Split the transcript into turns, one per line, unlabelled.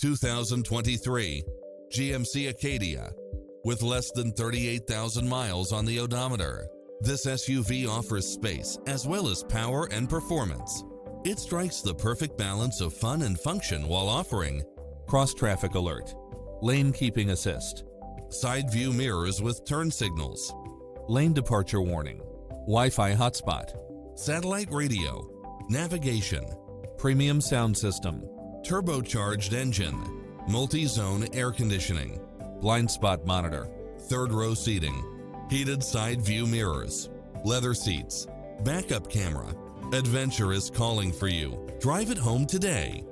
2023 GMC Acadia. With less than 38,000 miles on the odometer, this SUV offers space as well as power and performance. It strikes the perfect balance of fun and function while offering cross-traffic alert, lane keeping assist, side view mirrors with turn signals, lane departure warning, Wi-Fi hotspot, satellite radio, navigation, premium sound system, turbocharged engine, multi-zone air conditioning, blind spot monitor, third row seating, heated side view mirrors, leather seats, backup camera. Adventure is calling for you. Drive it home today.